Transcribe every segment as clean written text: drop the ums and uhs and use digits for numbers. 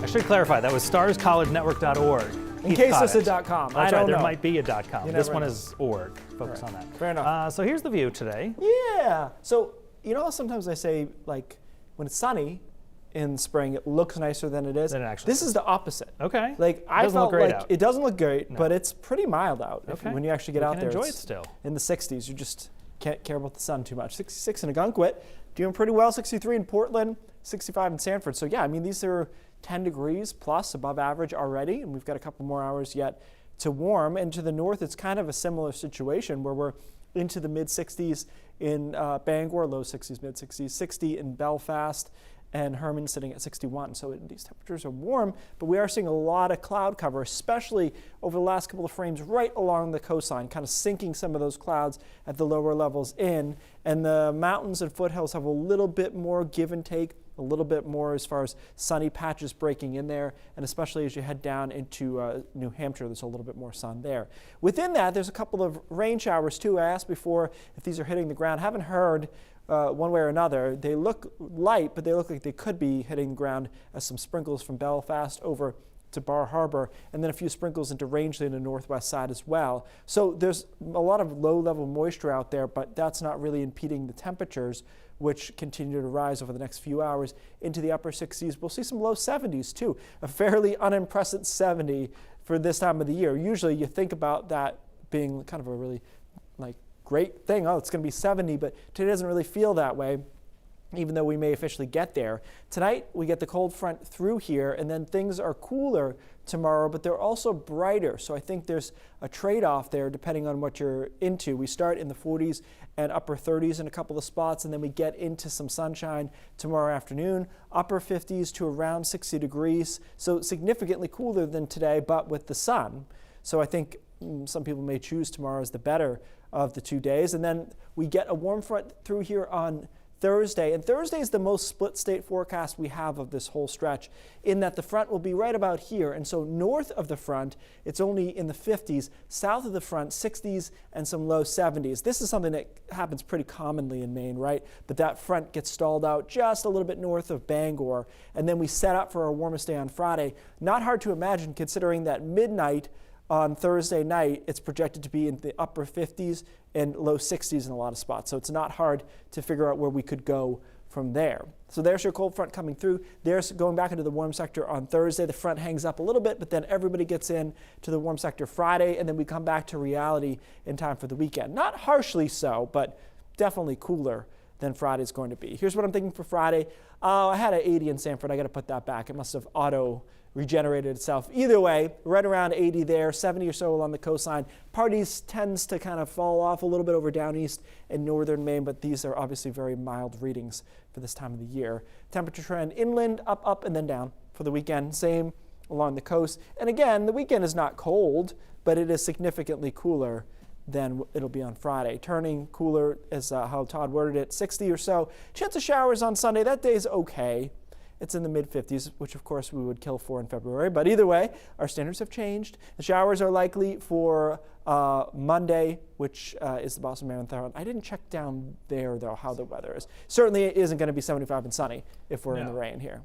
I should clarify, that was starscollegenetwork.org. In case it's a .com. That's right, there might be a .com. This one is org. Focus on that. Fair enough. So here's the view today. Yeah. So, you know, sometimes I say, like, when it's sunny in spring, it looks nicer than it is. Than it actually this is the opposite. Okay. Like, I felt like it doesn't look great, but it's pretty mild out. Okay. When you actually get out there, enjoy it still. In the 60s, you just can't care about the sun too much. 66 in Algonquin, doing pretty well. 63 in Portland, 65 in Sanford. So yeah, I mean, these are 10 degrees plus above average already, and we've got a couple more hours yet to warm. And to the north, it's kind of a similar situation where we're into the mid 60s in Bangor, low 60s, mid 60s, 60 in Belfast, and Herman sitting at 61. So these temperatures are warm, but we are seeing a lot of cloud cover, especially over the last couple of frames right along the coastline, kind of sinking some of those clouds at the lower levels in. And the mountains and foothills have a little bit more give and take, a little bit more as far as sunny patches breaking in there, and especially as you head down into New Hampshire, there's a little bit more sun there. Within that, there's a couple of rain showers too. I asked before if these are hitting the ground. Haven't heard one way or another. They look light, but they look like they could be hitting the ground as some sprinkles from Belfast over to Bar Harbor, and then a few sprinkles into Rangeley in the northwest side as well. So there's a lot of low-level moisture out there, but that's not really impeding the temperatures, which continue to rise over the next few hours into the upper 60s. We'll see some low 70s too, a fairly unimpressive 70 for this time of the year. Usually you think about that being kind of a really great thing. Oh, it's going to be 70, but today doesn't really feel that way, even though we may officially get there. Tonight, we get the cold front through here, and then things are cooler tomorrow, but they're also brighter. So I think there's a trade-off there depending on what you're into. We start in the 40s and upper 30s in a couple of spots, and then we get into some sunshine tomorrow afternoon, upper 50s to around 60 degrees. So significantly cooler than today, but with the sun. So I think some people may choose tomorrow as the better of the 2 days. And then we get a warm front through here on Thursday. And Thursday is the most split state forecast we have of this whole stretch, in that the front will be right about here. And so north of the front, it's only in the 50s. South of the front, 60s and some low 70s. This is something that happens pretty commonly in Maine, right? But that front gets stalled out just a little bit north of Bangor. And then we set up for our warmest day on Friday. Not hard to imagine, considering that midnight on Thursday night, it's projected to be in the upper 50s and low 60s in a lot of spots. So it's not hard to figure out where we could go from there. So there's your cold front coming through. There's going back into the warm sector on Thursday. The front hangs up a little bit, but then everybody gets in to the warm sector Friday, and then we come back to reality in time for the weekend. Not harshly so, but definitely cooler than Friday's going to be. Here's what I'm thinking for Friday. I had an 80 in Sanford. I got to put that back. It must have regenerated itself. Either way, right around 80 there, 70 or so along the coastline. Parties tends to kind of fall off a little bit over down east in northern Maine, but these are obviously very mild readings for this time of the year. Temperature trend inland, up, and then down for the weekend. Same along the coast. And again, the weekend is not cold, but it is significantly cooler than it'll be on Friday. Turning cooler is how Todd worded it, 60 or so. Chance of showers on Sunday. That day's okay. It's in the mid-50s, which of course we would kill for in February. But either way, our standards have changed. The showers are likely for Monday, which is the Boston Marathon. I didn't check down there, though, how the weather is. Certainly it isn't going to be 75 and sunny if we're in the rain here.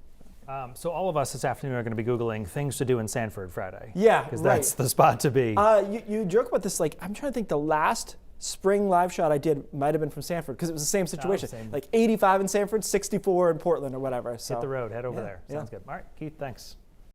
So all of us this afternoon are going to be Googling things to do in Sanford Friday. Yeah, because that's the spot to be. You joke about this, like, I'm trying to think the last spring live shot I did might have been from Sanford, because it was the same situation. Like 85 in Sanford, 64 in Portland or whatever. So hit the road, head over there. Sounds good. All right, Keith, thanks.